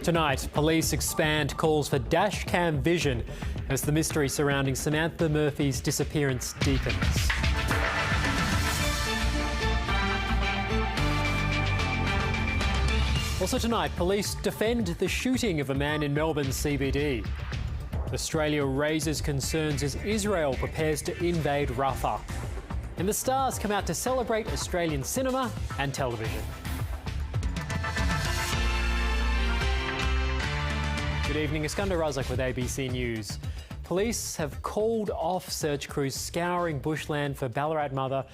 Tonight, police expand calls for dash cam vision as the mystery surrounding Samantha Murphy's disappearance deepens. Also tonight, police defend the shooting of a man in Melbourne's CBD. Australia raises concerns as Israel prepares to invade Rafah. And the stars come out to celebrate Australian cinema and television. Good evening, Iskhander, Razak with ABC News. Police have called off search crews scouring bushland for Ballarat mother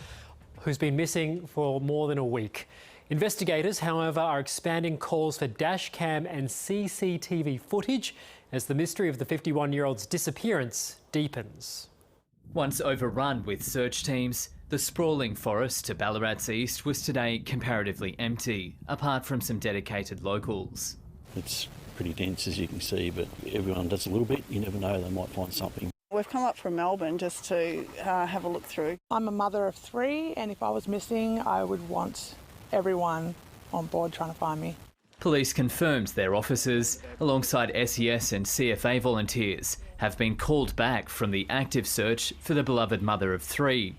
who's been missing for more than a week. Investigators, however, are expanding calls for dash cam and CCTV footage as the mystery of the 51-year-old's disappearance deepens. Once overrun with search teams, the sprawling forest to Ballarat's east was today comparatively empty, apart from some dedicated locals. It's pretty dense, as you can see, but everyone does a little bit. You never know, they might find something. We've come up from Melbourne just to have a look through. I'm a mother of 3, and if I was missing, I would want everyone on board trying to find me. Police confirmed their officers, alongside SES and CFA volunteers, have been called back from the active search for the beloved mother of 3.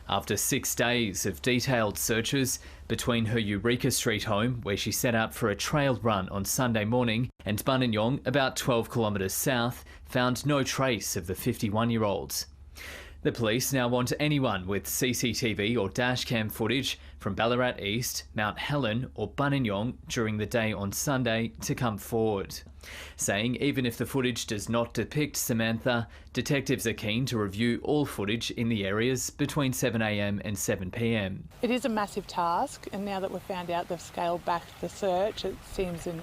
After 6 days of detailed searches between her Eureka Street home, where she set out for a trail run on Sunday morning, and Buninyong, about 12 kilometres south, found no trace of the 51-year-old. The police now want anyone with CCTV or dashcam footage from Ballarat East, Mount Helen or Buninyong during the day on Sunday to come forward, saying even if the footage does not depict Samantha, detectives are keen to review all footage in the areas between 7 a.m. and 7 p.m. It is a massive task, and now that we've found out they've scaled back the search, it seems an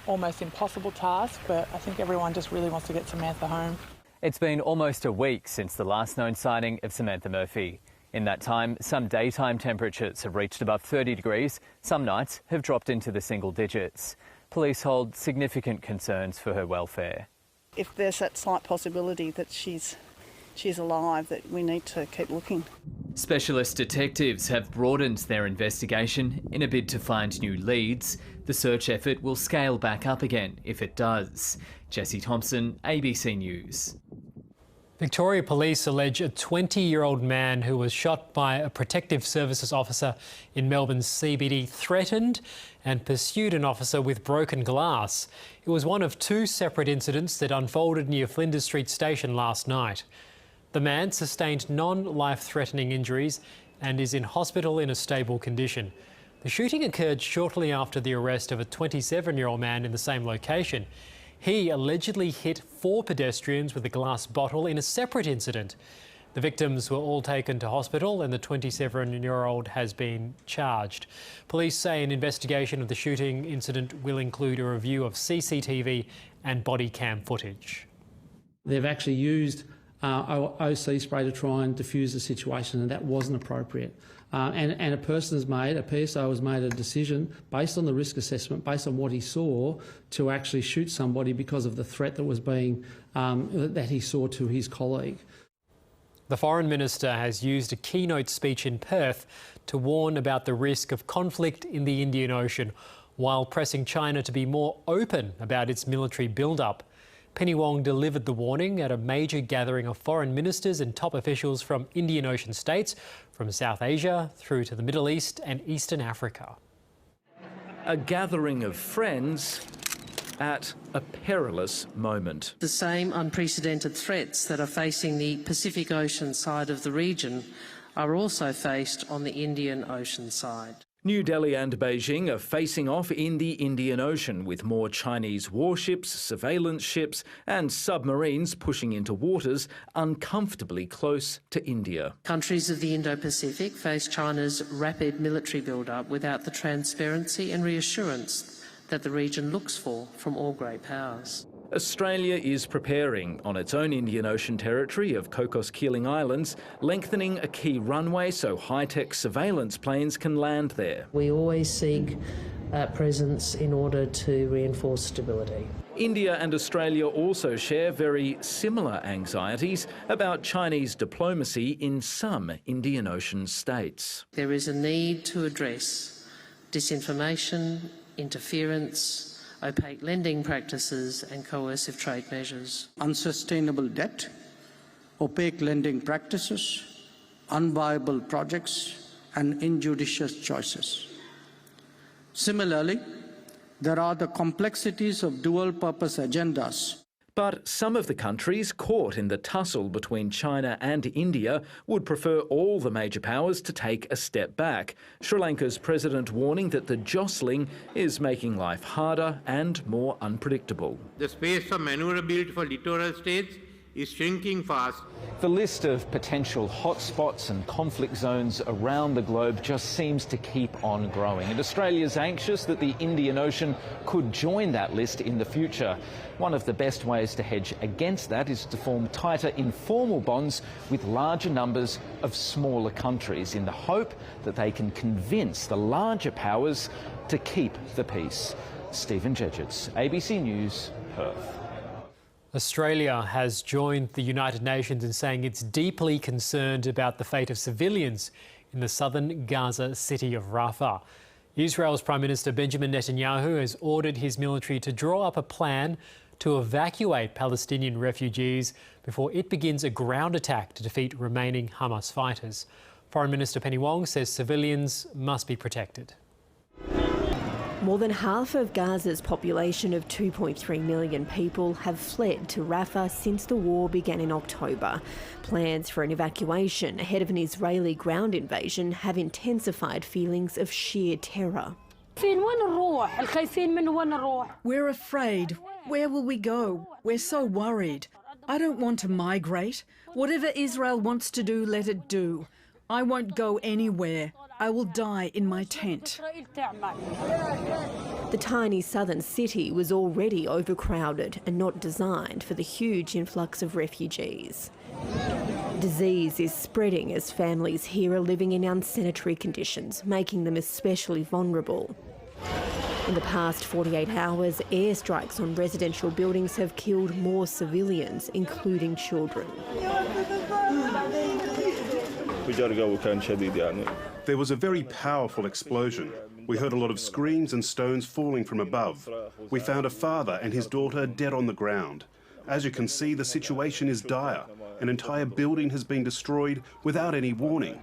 almost impossible task, but I think everyone just really wants to get Samantha home. It's been almost a week since the last known sighting of Samantha Murphy. In that time, some daytime temperatures have reached above 30 degrees. Some nights have dropped into the single digits. Police hold significant concerns for her welfare. If there's that slight possibility that she's alive, that we need to keep looking. Specialist detectives have broadened their investigation in a bid to find new leads. The search effort will scale back up again if it does. Jesse Thompson, ABC News. Victoria Police allege a 20-year-old man who was shot by a protective services officer in Melbourne's CBD threatened and pursued an officer with broken glass. It was one of 2 separate incidents that unfolded near Flinders Street Station last night. The man sustained non-life-threatening injuries and is in hospital in a stable condition. The shooting occurred shortly after the arrest of a 27-year-old man in the same location. He allegedly hit 4 pedestrians with a glass bottle in a separate incident. The victims were all taken to hospital and the 27-year-old has been charged. Police say an investigation of the shooting incident will include a review of CCTV and body cam footage. They've actually used OC spray to try and diffuse the situation, and that wasn't appropriate. And a PSO has made a decision based on the risk assessment, based on what he saw, to actually shoot somebody because of the threat that was being that he saw to his colleague. The Foreign Minister has used a keynote speech in Perth to warn about the risk of conflict in the Indian Ocean, while pressing China to be more open about its military build-up. Penny Wong delivered the warning at a major gathering of foreign ministers and top officials from Indian Ocean states, from South Asia through to the Middle East and Eastern Africa. A gathering of friends at a perilous moment. The same unprecedented threats that are facing the Pacific Ocean side of the region are also faced on the Indian Ocean side. New Delhi and Beijing are facing off in the Indian Ocean, with more Chinese warships, surveillance ships and submarines pushing into waters uncomfortably close to India. Countries of the Indo-Pacific face China's rapid military build-up without the transparency and reassurance that the region looks for from all great powers. Australia is preparing on its own Indian Ocean territory of Cocos Keeling Islands, lengthening a key runway so high-tech surveillance planes can land there. We always seek presence in order to reinforce stability. India and Australia also share very similar anxieties about Chinese diplomacy in some Indian Ocean states. There is a need to address disinformation, interference, opaque lending practices and coercive trade measures. Unsustainable debt, opaque lending practices, unviable projects, and injudicious choices. Similarly, there are the complexities of dual-purpose agendas. But some of the countries caught in the tussle between China and India would prefer all the major powers to take a step back. Sri Lanka's president warning that the jostling is making life harder and more unpredictable. The space of maneuverability for littoral states is shrinking fast. The list of potential hotspots and conflict zones around the globe just seems to keep on growing. And Australia's anxious that the Indian Ocean could join that list in the future. One of the best ways to hedge against that is to form tighter informal bonds with larger numbers of smaller countries in the hope that they can convince the larger powers to keep the peace. Stephen Jedgetts, ABC News, Perth. Australia has joined the United Nations in saying it's deeply concerned about the fate of civilians in the southern Gaza city of Rafah. Israel's Prime Minister Benjamin Netanyahu has ordered his military to draw up a plan to evacuate Palestinian refugees before it begins a ground attack to defeat remaining Hamas fighters. Foreign Minister Penny Wong says civilians must be protected. More than half of Gaza's population of 2.3 million people have fled to Rafah since the war began in October. Plans for an evacuation ahead of an Israeli ground invasion have intensified feelings of sheer terror. We're afraid. Where will we go? We're so worried. I don't want to migrate. Whatever Israel wants to do, let it do. I won't go anywhere. I will die in my tent. The tiny southern city was already overcrowded and not designed for the huge influx of refugees. Disease is spreading as families here are living in unsanitary conditions, making them especially vulnerable. In the past 48 hours, airstrikes on residential buildings have killed more civilians, including children. There was a very powerful explosion. We heard a lot of screams and stones falling from above. We found a father and his daughter dead on the ground. As you can see, the situation is dire. An entire building has been destroyed without any warning.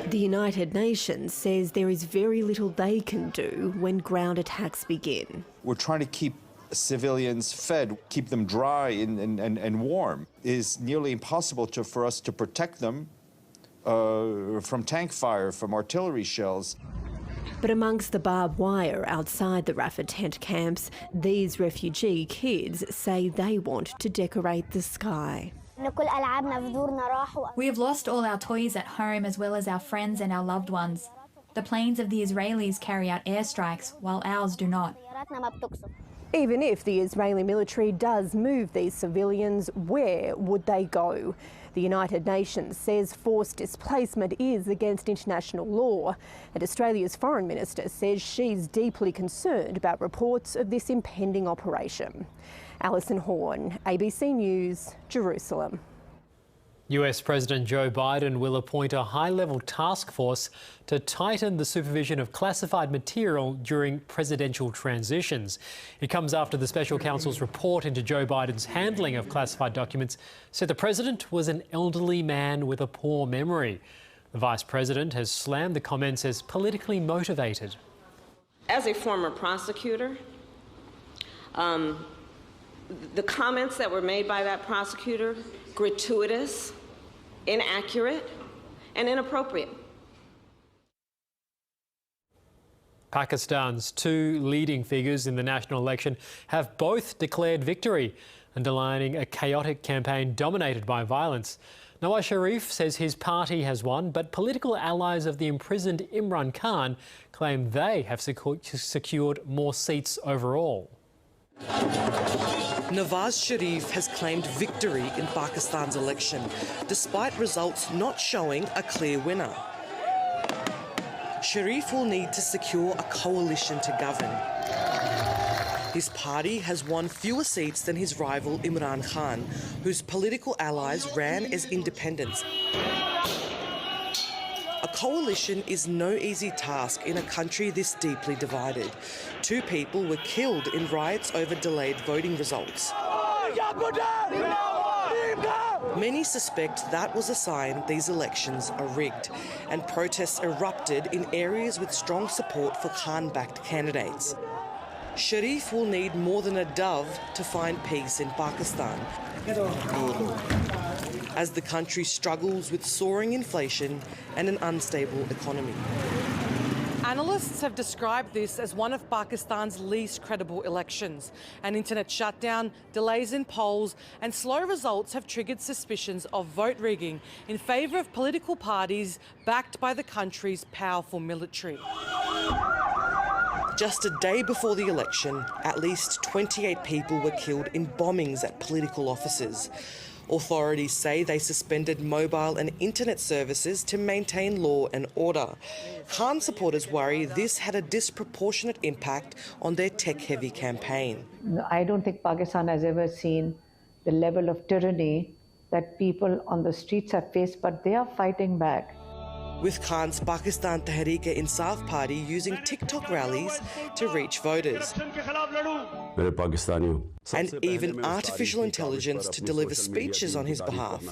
The United Nations says there is very little they can do when ground attacks begin. We're trying to keep civilians fed, keep them dry and warm. It is nearly impossible for us to protect them from tank fire, from artillery shells. But amongst the barbed wire outside the Rafah tent camps, these refugee kids say they want to decorate the sky. We have lost all our toys at home as well as our friends and our loved ones. The planes of the Israelis carry out airstrikes while ours do not. Even if the Israeli military does move these civilians, where would they go? The United Nations says forced displacement is against international law, and Australia's Foreign Minister says she's deeply concerned about reports of this impending operation. Alison Horn, ABC News, Jerusalem. US President Joe Biden will appoint a high-level task force to tighten the supervision of classified material during presidential transitions. It comes after the special counsel's report into Joe Biden's handling of classified documents said the president was an elderly man with a poor memory. The vice president has slammed the comments as politically motivated. As a former prosecutor, the comments that were made by that prosecutor, gratuitous, inaccurate, and inappropriate. Pakistan's two leading figures in the national election have both declared victory, underlining a chaotic campaign dominated by violence. Nawaz Sharif says his party has won, but political allies of the imprisoned Imran Khan claim they have secured more seats overall. Nawaz Sharif has claimed victory in Pakistan's election, despite results not showing a clear winner. Sharif will need to secure a coalition to govern. His party has won fewer seats than his rival Imran Khan, whose political allies ran as independents. A coalition is no easy task in a country this deeply divided. 2 people were killed in riots over delayed voting results. Many suspect that was a sign these elections are rigged, and protests erupted in areas with strong support for Khan-backed candidates. Sharif will need more than a dove to find peace in Pakistan, as the country struggles with soaring inflation and an unstable economy. Analysts have described this as one of Pakistan's least credible elections. An internet shutdown, delays in polls and slow results have triggered suspicions of vote rigging in favour of political parties backed by the country's powerful military. Just a day before the election, at least 28 people were killed in bombings at political offices. Authorities say they suspended mobile and internet services to maintain law and order. Khan supporters worry this had a disproportionate impact on their tech-heavy campaign. I don't think Pakistan has ever seen the level of tyranny that people on the streets have faced, but they are fighting back. With Khan's Pakistan Tehreek-e-Insaf party using TikTok rallies to reach voters. And even artificial intelligence to deliver speeches on his behalf.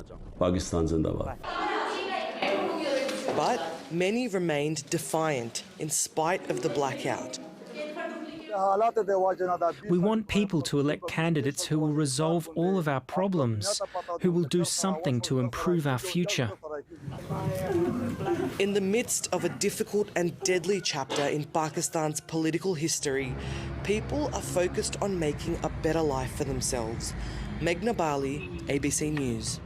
But many remained defiant in spite of the blackout. We want people to elect candidates who will resolve all of our problems, who will do something to improve our future. In the midst of a difficult and deadly chapter in Pakistan's political history, people are focused on making a better life for themselves. Meghna Bali, ABC News.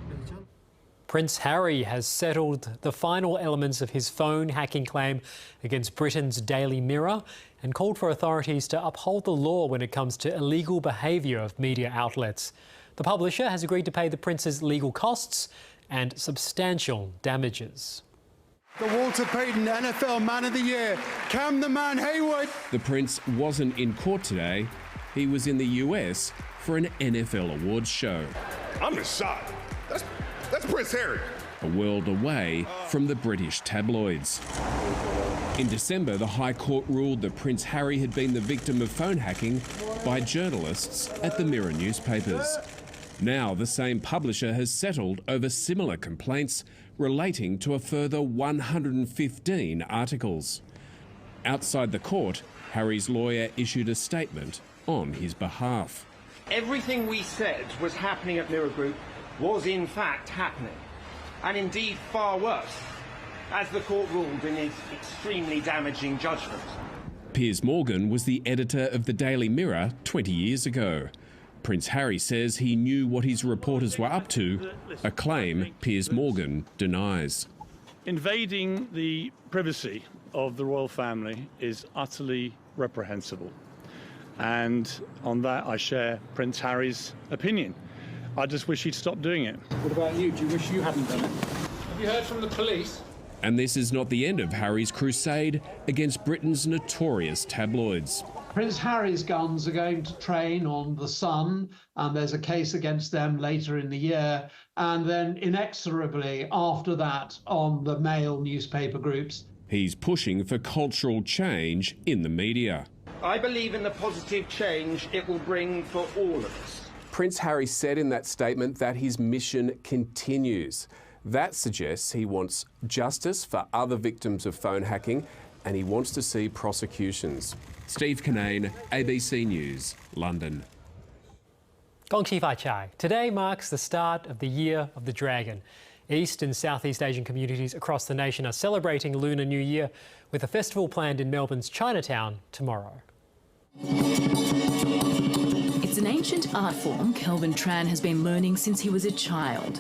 Prince Harry has settled the final elements of his phone hacking claim against Britain's Daily Mirror and called for authorities to uphold the law when it comes to illegal behaviour of media outlets. The publisher has agreed to pay the prince's legal costs and substantial damages. The Walter Payton NFL Man of the Year, Cam the Man Hayward. The Prince wasn't in court today. He was in the US for an NFL awards show. I'm just shocked. That's Prince Harry. A world away from the British tabloids. In December, the High Court ruled that Prince Harry had been the victim of phone hacking by journalists at the Mirror newspapers. Now, the same publisher has settled over similar complaints relating to a further 115 articles. Outside the court, Harry's lawyer issued a statement on his behalf. Everything we said was happening at Mirror Group was in fact happening, and indeed far worse, as the court ruled in its extremely damaging judgment. Piers Morgan was the editor of the Daily Mirror 20 years ago. Prince Harry says he knew what his reporters were up to, a claim Piers Morgan denies. Invading the privacy of the royal family is utterly reprehensible. And on that, I share Prince Harry's opinion. I just wish he'd stop doing it. What about you? Do you wish you hadn't done it? Have you heard from the police? And this is not the end of Harry's crusade against Britain's notorious tabloids. Prince Harry's guns are going to train on The Sun, and there's a case against them later in the year, and then inexorably after that on the Mail newspaper groups. He's pushing for cultural change in the media. I believe in the positive change it will bring for all of us. Prince Harry said in that statement that his mission continues. That suggests he wants justice for other victims of phone hacking and he wants to see prosecutions. Steve Kinane, ABC News, London. Gong Xi Fai Chai. Today marks the start of the Year of the Dragon. East and Southeast Asian communities across the nation are celebrating Lunar New Year with a festival planned in Melbourne's Chinatown tomorrow. It's an ancient art form Kelvin Tran has been learning since he was a child.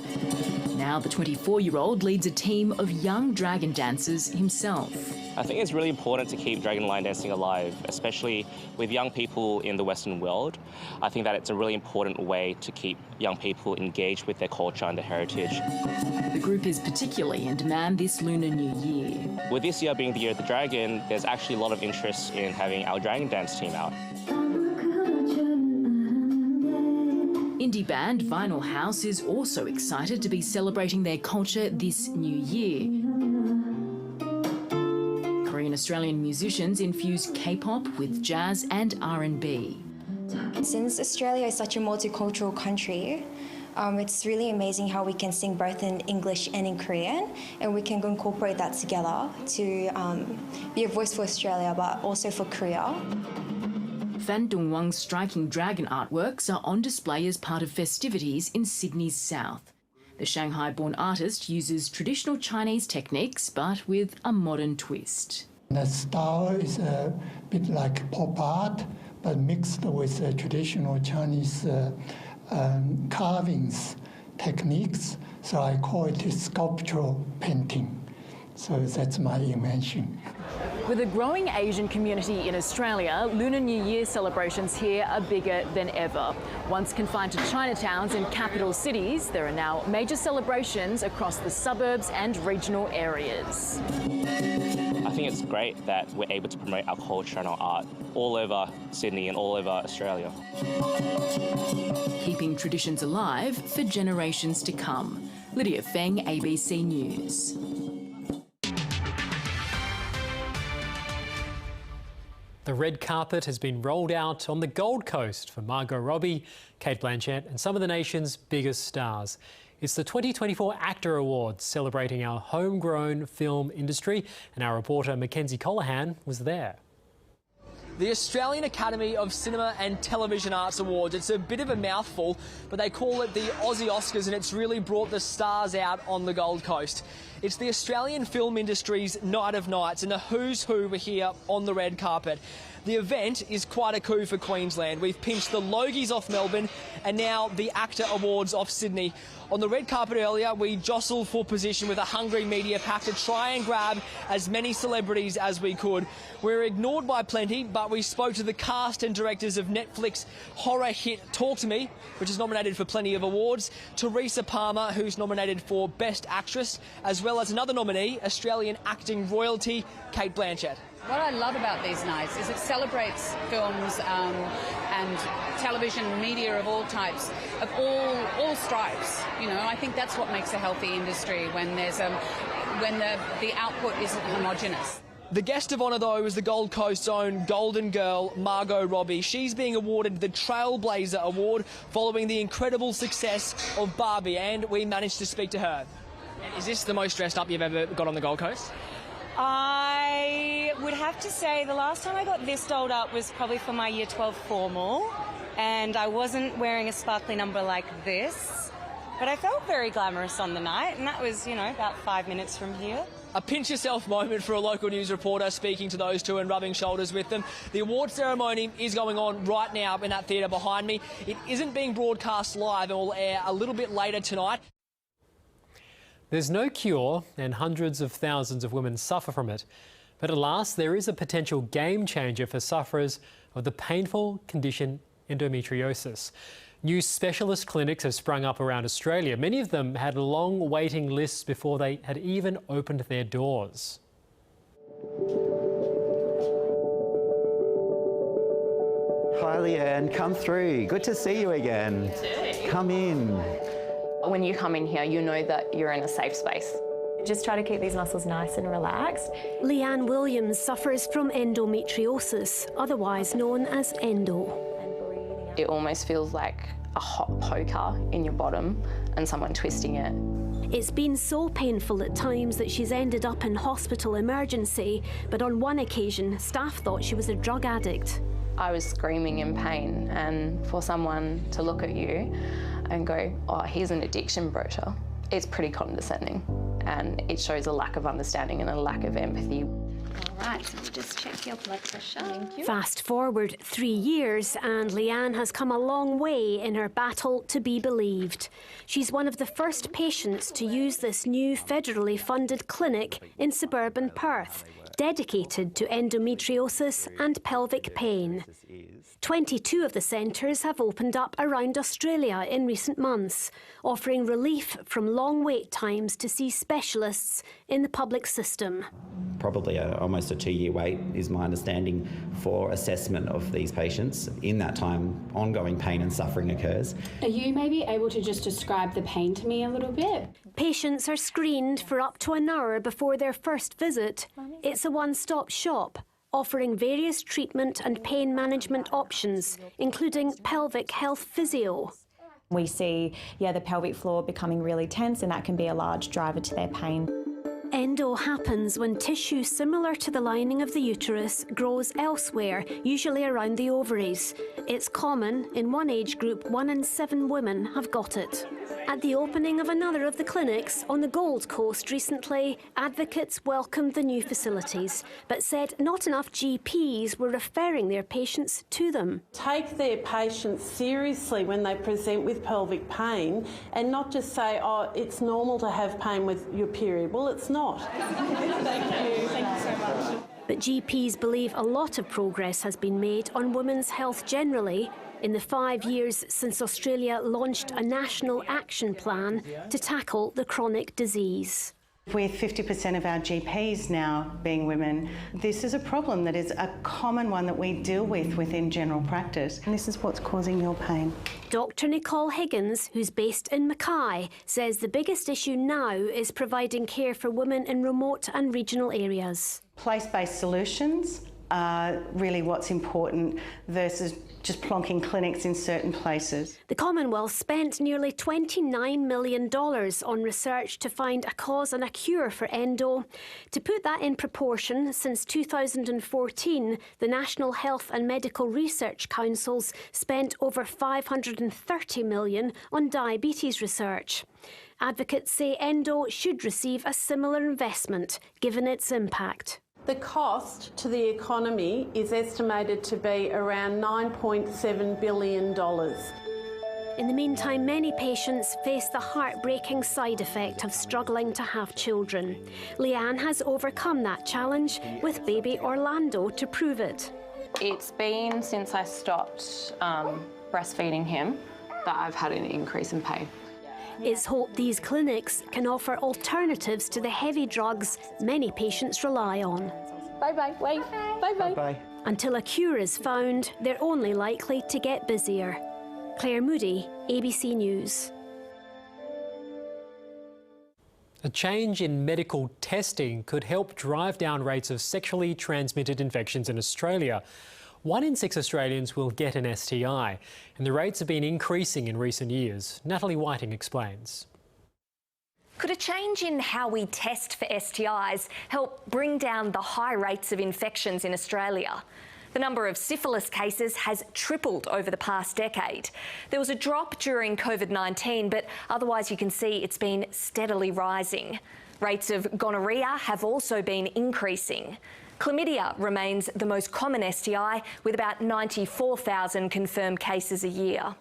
Now the 24-year-old leads a team of young dragon dancers himself. I think it's really important to keep dragon line dancing alive, especially with young people in the Western world. I think that it's a really important way to keep young people engaged with their culture and their heritage. The group is particularly in demand this Lunar New Year. With this year being the Year of the Dragon, there's actually a lot of interest in having our dragon dance team out. Indie band Vinyl House is also excited to be celebrating their culture this new year. Canadian Australian musicians infuse K-pop with jazz and R&B. Since Australia is such a multicultural country, it's really amazing how we can sing both in English and in Korean, and we can incorporate that together to be a voice for Australia, but also for Korea. Fan Dongwang's striking dragon artworks are on display as part of festivities in Sydney's south. The Shanghai-born artist uses traditional Chinese techniques, but with a modern twist. The style is a bit like pop art, but mixed with traditional Chinese carvings techniques. So I call it sculptural painting. So that's my invention. With a growing Asian community in Australia, Lunar New Year celebrations here are bigger than ever. Once confined to Chinatowns in capital cities, there are now major celebrations across the suburbs and regional areas. I think it's great that we're able to promote our culture and our art all over Sydney and all over Australia. Keeping traditions alive for generations to come. Lydia Feng, ABC News. The red carpet has been rolled out on the Gold Coast for Margot Robbie, Cate Blanchett and some of the nation's biggest stars. It's the 2024 Actor Awards, celebrating our homegrown film industry, and our reporter Mackenzie Colohan was there. The Australian Academy of Cinema and Television Arts Awards. It's a bit of a mouthful, but they call it the Aussie Oscars, and it's really brought the stars out on the Gold Coast. It's the Australian film industry's night of nights, and the who's who were here on the red carpet. The event is quite a coup for Queensland. We've pinched the Logies off Melbourne and now the Actor Awards off Sydney. On the red carpet earlier, we jostled for position with a hungry media pack to try and grab as many celebrities as we could. We were ignored by plenty, but we spoke to the cast and directors of Netflix horror hit Talk to Me, which is nominated for plenty of awards, Teresa Palmer, who's nominated for Best Actress, as well as another nominee, Australian acting royalty, Cate Blanchett. What I love about these nights is it celebrates films and television media of all types, of all stripes. You know, I think that's what makes a healthy industry, when there's when the output isn't homogenous. The guest of honour, though, is the Gold Coast's own Golden Girl, Margot Robbie. She's being awarded the Trailblazer Award following the incredible success of Barbie, and we managed to speak to her. Is this the most dressed up you've ever got on the Gold Coast? I would have to say the last time I got this dolled up was probably for my Year 12 formal, and I wasn't wearing a sparkly number like this, but I felt very glamorous on the night, and that was, you know, about 5 minutes from here. A pinch yourself moment for a local news reporter speaking to those two and rubbing shoulders with them. The award ceremony is going on right now in that theatre behind me. It isn't being broadcast live and will air a little bit later tonight. There's no cure, and hundreds of thousands of women suffer from it. But at last, there is a potential game changer for sufferers of the painful condition endometriosis. New specialist clinics have sprung up around Australia. Many of them had long waiting lists before they had even opened their doors. Hi Leanne, come through. Good to see you again. You too. Come in. When you come in here, you know that you're in a safe space. Just try to keep these muscles nice and relaxed. Leanne Williams suffers from endometriosis, otherwise known as endo. It almost feels like a hot poker in your bottom and someone twisting it. It's been so painful at times that she's ended up in hospital emergency, but on one occasion, staff thought she was a drug addict. I was screaming in pain, and for someone to look at you and go, oh, here's an addiction brochure, it's pretty condescending, and it shows a lack of understanding and a lack of empathy. All right, so we'll just check your blood pressure. Thank you. Fast forward 3 years, and Leanne has come a long way in her battle to be believed. She's one of the first patients to use this new federally funded clinic in suburban Perth, dedicated to endometriosis and pelvic pain. 22 of the centres have opened up around Australia in recent months, offering relief from long wait times to see specialists in the public system. Probably almost a 2-year wait is my understanding for assessment of these patients. In that time, ongoing pain and suffering occurs. Are you maybe able to just describe the pain to me a little bit? Patients are screened for up to an hour before their first visit. It's It's a one-stop shop, offering various treatment and pain management options, including pelvic health physio. We see, the pelvic floor becoming really tense, and that can be a large driver to their pain. Endo happens when tissue similar to the lining of the uterus grows elsewhere, usually around the ovaries. It's common. In one age group, 1 in 7 women have got it. At the opening of another of the clinics on the Gold Coast recently, advocates welcomed the new facilities, but said not enough GPs were referring their patients to them. Take their patients seriously when they present with pelvic pain and not just say, oh, it's normal to have pain with your period. Well, it's not. Thank you so much. But GPs believe a lot of progress has been made on women's health generally in the 5 years since Australia launched a national action plan to tackle the chronic disease. With 50% of our GPs now being women, this is a problem that is a common one that we deal with within general practice. And this is what's causing your pain. Dr Nicole Higgins, who's based in Mackay, says the biggest issue now is providing care for women in remote and regional areas. Place-based solutions are really what's important versus just plonking clinics in certain places. The Commonwealth spent nearly $29 million on research to find a cause and a cure for endo. To put that in proportion, since 2014, the National Health and Medical Research Councils spent over $530 million on diabetes research. Advocates say endo should receive a similar investment, given its impact. The cost to the economy is estimated to be around $9.7 billion. In the meantime, many patients face the heartbreaking side effect of struggling to have children. Leanne has overcome that challenge with baby Orlando to prove it. It's been since I stopped breastfeeding him that I've had an increase in pain. It's hoped these clinics can offer alternatives to the heavy drugs many patients rely on. Bye-bye, wait, bye-bye. Bye. Until a cure is found, they're only likely to get busier. Claire Moody, ABC News. A change in medical testing could help drive down rates of sexually transmitted infections in Australia. 1 in 6 Australians will get an STI, and the rates have been increasing in recent years. Natalie Whiting explains. Could a change in how we test for STIs help bring down the high rates of infections in Australia? The number of syphilis cases has tripled over the past decade. There was a drop during COVID-19, but otherwise you can see it's been steadily rising. Rates of gonorrhea have also been increasing. Chlamydia remains the most common STI, with about 94,000 confirmed cases a year.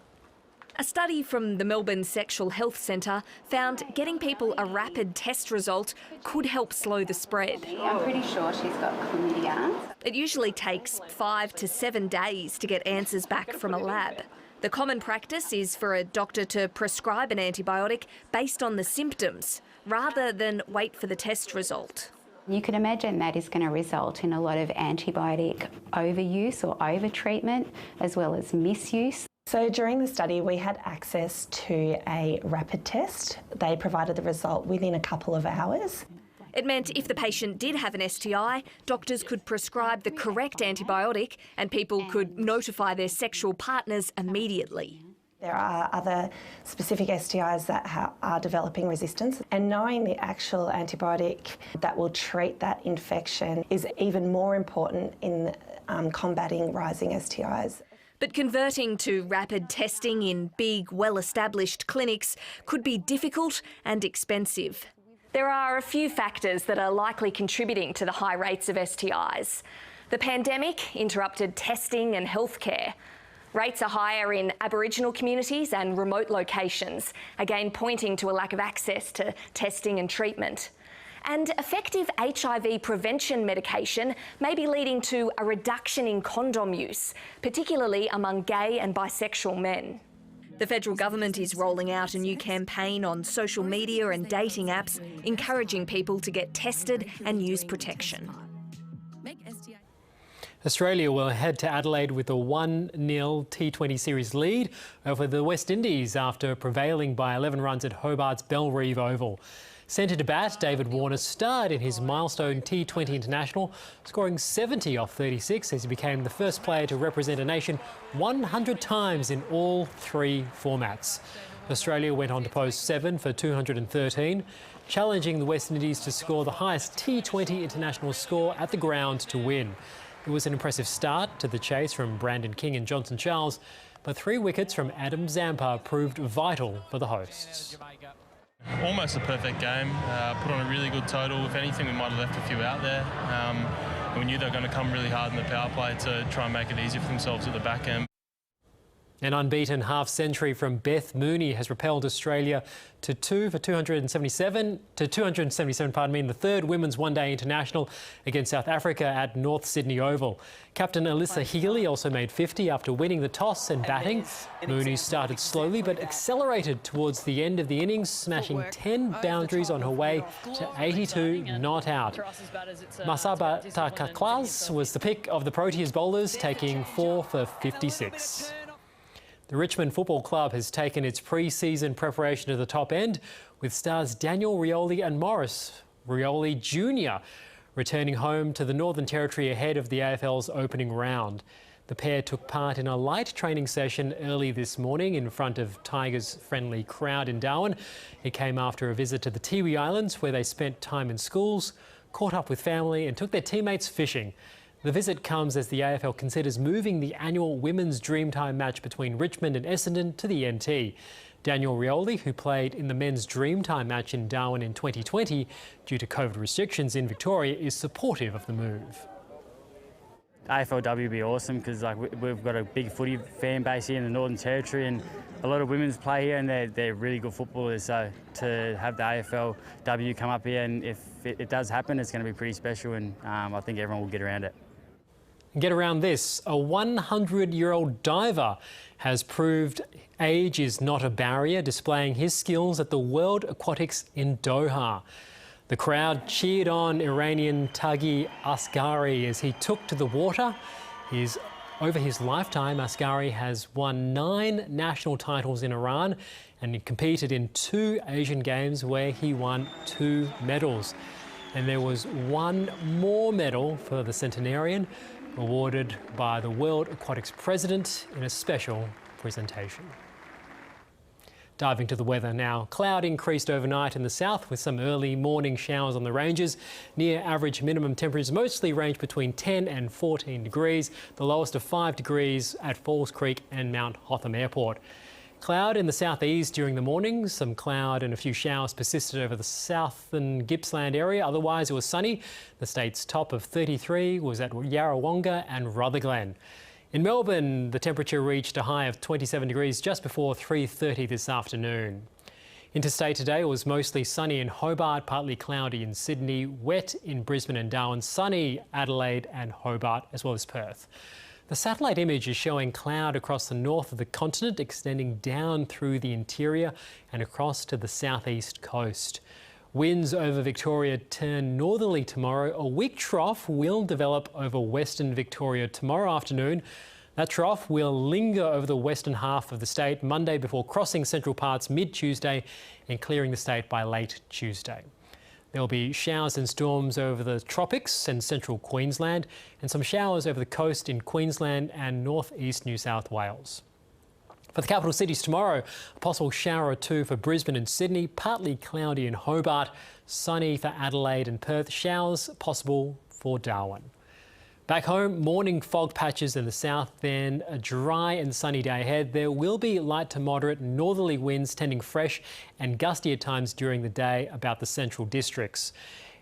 A study from the Melbourne Sexual Health Centre found getting people a rapid test result could help slow the spread. I'm pretty sure she's got chlamydia. It usually takes 5 to 7 days to get answers back from a lab. The common practice is for a doctor to prescribe an antibiotic based on the symptoms, rather than wait for the test result. You can imagine that is going to result in a lot of antibiotic overuse or overtreatment, as well as misuse. So during the study, we had access to a rapid test. They provided the result within a couple of hours. It meant if the patient did have an STI, doctors could prescribe the correct antibiotic and people could notify their sexual partners immediately. There are other specific STIs that are developing resistance, and knowing the actual antibiotic that will treat that infection is even more important in combating rising STIs. But converting to rapid testing in big, well-established clinics could be difficult and expensive. There are a few factors that are likely contributing to the high rates of STIs. The pandemic interrupted testing and healthcare. Rates are higher in Aboriginal communities and remote locations, again pointing to a lack of access to testing and treatment. And effective HIV prevention medication may be leading to a reduction in condom use, particularly among gay and bisexual men. The federal government is rolling out a new campaign on social media and dating apps, encouraging people to get tested and use protection. Australia will head to Adelaide with a 1-0 T20 series lead over the West Indies after prevailing by 11 runs at Hobart's Bellerive Oval. Centre to bat, David Warner starred in his milestone T20 international, scoring 70 off 36 as he became the first player to represent a nation 100 times in all three formats. Australia went on to post 7 for 213, challenging the West Indies to score the highest T20 international score at the ground to win. It was an impressive start to the chase from Brandon King and Johnson Charles, but 3 wickets from Adam Zampa proved vital for the hosts. Almost a perfect game, put on a really good total. If anything, we might have left a few out there. We knew they were going to come really hard in the power play to try and make it easier for themselves at the back end. An unbeaten half-century from Beth Mooney has propelled Australia to 277 in the third women's one-day international against South Africa at North Sydney Oval. Captain Alyssa Healy also made 50 after winning the toss and batting. Mooney started slowly but accelerated towards the end of the innings, smashing 10 boundaries on her way to 82 not out. Masaba Takaklas was the pick of the Proteas bowlers, taking 4 for 56. The Richmond Football Club has taken its pre-season preparation to the top end, with stars Daniel Rioli and Morris Rioli Jr. returning home to the Northern Territory ahead of the AFL's opening round. The pair took part in a light training session early this morning in front of Tigers' friendly crowd in Darwin. It came after a visit to the Tiwi Islands, where they spent time in schools, caught up with family and took their teammates fishing. The visit comes as the AFL considers moving the annual Women's Dreamtime match between Richmond and Essendon to the NT. Daniel Rioli, who played in the Men's Dreamtime match in Darwin in 2020 due to COVID restrictions in Victoria, is supportive of the move. AFLW would be awesome because we've got a big footy fan base here in the Northern Territory, and a lot of women's play here, and they're really good footballers. So to have the AFLW come up here, and if it does happen, it's going to be pretty special, and I think everyone will get around it. Get around this. A 100-year-old diver has proved age is not a barrier, displaying his skills at the World Aquatics in Doha. The crowd cheered on Iranian Taghi Asghari as he took to the water. Over his lifetime, Asghari has won 9 national titles in Iran and he competed in 2 Asian Games where he won 2 medals. And there was 1 more medal for the centenarian, awarded by the World Aquatics President in a special presentation. Diving to the weather now. Cloud increased overnight in the south with some early morning showers on the ranges. Near average minimum temperatures mostly range between 10 and 14 degrees, the lowest of 5 degrees at Falls Creek and Mount Hotham Airport. Cloud in the southeast during the morning. Some cloud and a few showers persisted over the southern Gippsland area. Otherwise, it was sunny. The state's top of 33 was at Yarrawonga and Rutherglen. In Melbourne, the temperature reached a high of 27 degrees just before 3:30 this afternoon. Interstate today was mostly sunny in Hobart, partly cloudy in Sydney, wet in Brisbane and Darwin, sunny Adelaide and Hobart, as well as Perth. The satellite image is showing cloud across the north of the continent, extending down through the interior and across to the southeast coast. Winds over Victoria turn northerly tomorrow. A weak trough will develop over western Victoria tomorrow afternoon. That trough will linger over the western half of the state Monday before crossing central parts mid-Tuesday and clearing the state by late Tuesday. There will be showers and storms over the tropics and central Queensland and some showers over the coast in Queensland and northeast New South Wales. For the capital cities tomorrow, a possible shower or 2 for Brisbane and Sydney, partly cloudy in Hobart, sunny for Adelaide and Perth, showers possible for Darwin. Back home, morning fog patches in the south, then a dry and sunny day ahead. There will be light to moderate northerly winds tending fresh and gusty at times during the day about the central districts.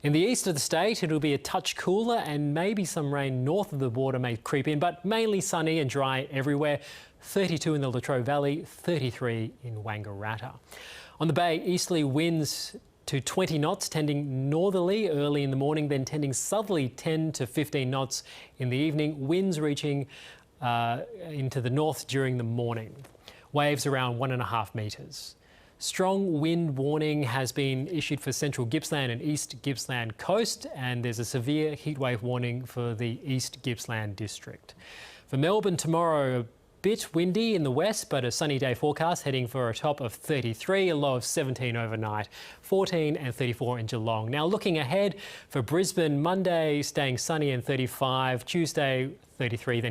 In the east of the state, it'll be a touch cooler and maybe some rain north of the border may creep in, but mainly sunny and dry everywhere. 32 in the Latrobe Valley, 33 in Wangaratta. On the bay, easterly winds to 20 knots, tending northerly early in the morning, then tending southerly 10 to 15 knots in the evening. Winds reaching into the north during the morning. Waves around 1.5 metres. Strong wind warning has been issued for central Gippsland and east Gippsland coast, and there's a severe heatwave warning for the east Gippsland district. For Melbourne tomorrow, bit windy in the west, but a sunny day forecast, heading for a top of 33, a low of 17 overnight, 14 and 34 in Geelong. Now looking ahead for Brisbane, Monday staying sunny and 35, Tuesday 33, then